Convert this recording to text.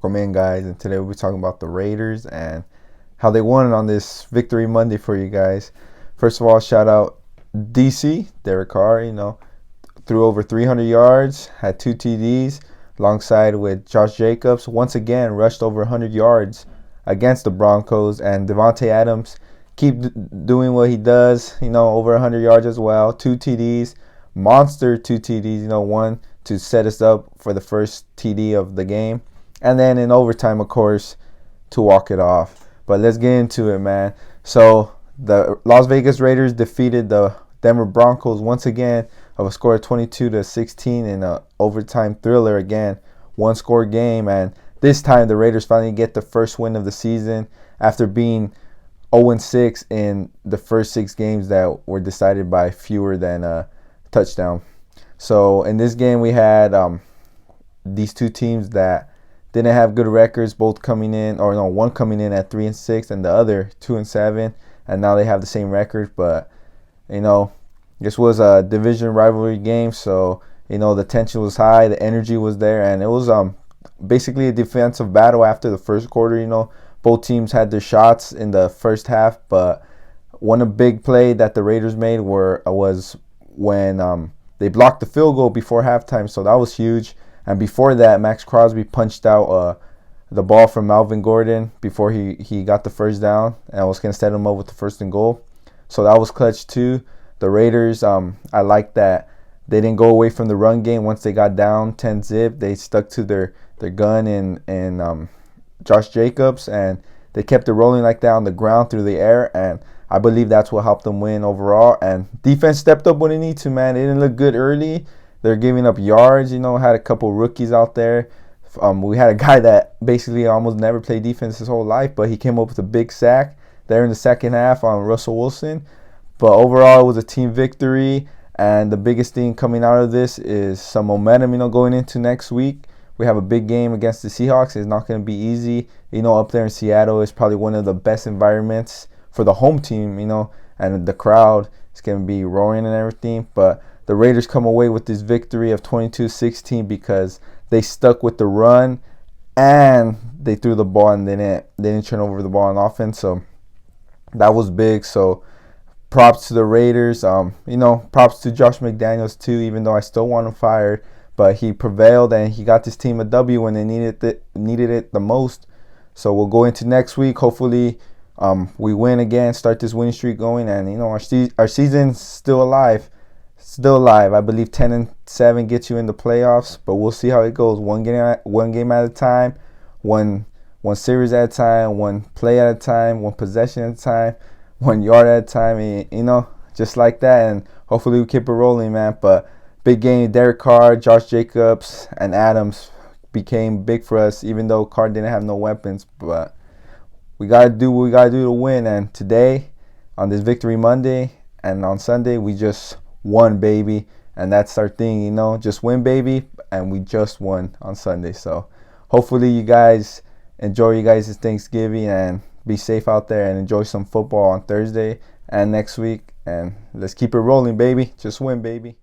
Welcome in, guys, and today we'll be talking about the Raiders and how they won on this Victory Monday for you guys. First of all, shout out DC, Derek Carr, threw over 300 yards, had 2 TDs, alongside with Josh Jacobs. Once again, rushed over 100 yards against the Broncos, and Devontae Adams keep doing what he does, over 100 yards as well, 2 TDs, monster 2 TDs, one to set us up for the first TD of the game, and then in overtime, of course, to walk it off. But let's get into it, man. So the Las Vegas Raiders defeated the Denver Broncos once again of a score of 22-16 in an overtime thriller again, one-score game, and this time the Raiders finally get the first win of the season after being 0-6 in the first 6 games that were decided by fewer than a touchdown. So in this game we had these two teams that didn't have good records, both coming in, or no, one coming in at 3-6 and the other 2-7, and now they have the same record. But this was a division rivalry game, so the tension was high, the energy was there, and it was basically a defensive battle after the first quarter. Both teams had their shots in the first half, but one big play that the Raiders made was when they blocked the field goal before halftime, so that was huge. And before that, Max Crosby punched out the ball from Melvin Gordon before he got the first down, and was going to set him up with the 1st and goal. So that was clutch too. The Raiders, I like that they didn't go away from the run game. Once they got down 10-zip, they stuck to their gun and Josh Jacobs, and they kept it rolling like that on the ground through the air, and I believe that's what helped them win overall. And defense stepped up when it needed to, man. It didn't look good early. They're giving up yards, had a couple rookies out there. We had a guy that basically almost never played defense his whole life, but he came up with a big sack there in the second half on Russell Wilson. But overall, it was a team victory, and the biggest thing coming out of this is some momentum, going into next week. We have a big game against the Seahawks. It's not going to be easy. Up there in Seattle is probably one of the best environments for the home team, and the crowd is going to be roaring and everything. But the Raiders come away with this victory of 22-16 because they stuck with the run and they threw the ball and they didn't turn over the ball on offense. So that was big. So props to the Raiders. Props to Josh McDaniels too, even though I still want him fired. But he prevailed and he got this team a W when they needed it the most. So we'll go into next week. Hopefully we win again, start this winning streak going, and our season's still alive. I believe 10-7 gets you in the playoffs, but we'll see how it goes. One game at a time, one series at a time, one play at a time, one possession at a time, 1 yard at a time, just like that. And hopefully we keep it rolling, man. But big game, Derek Carr, Josh Jacobs, and Adams became big for us, even though Carr didn't have no weapons. But we got to do what we got to do to win. And today, on this Victory Monday, and on Sunday, we just won, baby. And that's our thing, just win, baby. And we just won on Sunday. So hopefully you guys enjoy you guys' Thanksgiving and be safe out there and enjoy some football on Thursday and next week. And let's keep it rolling, baby. Just win, baby.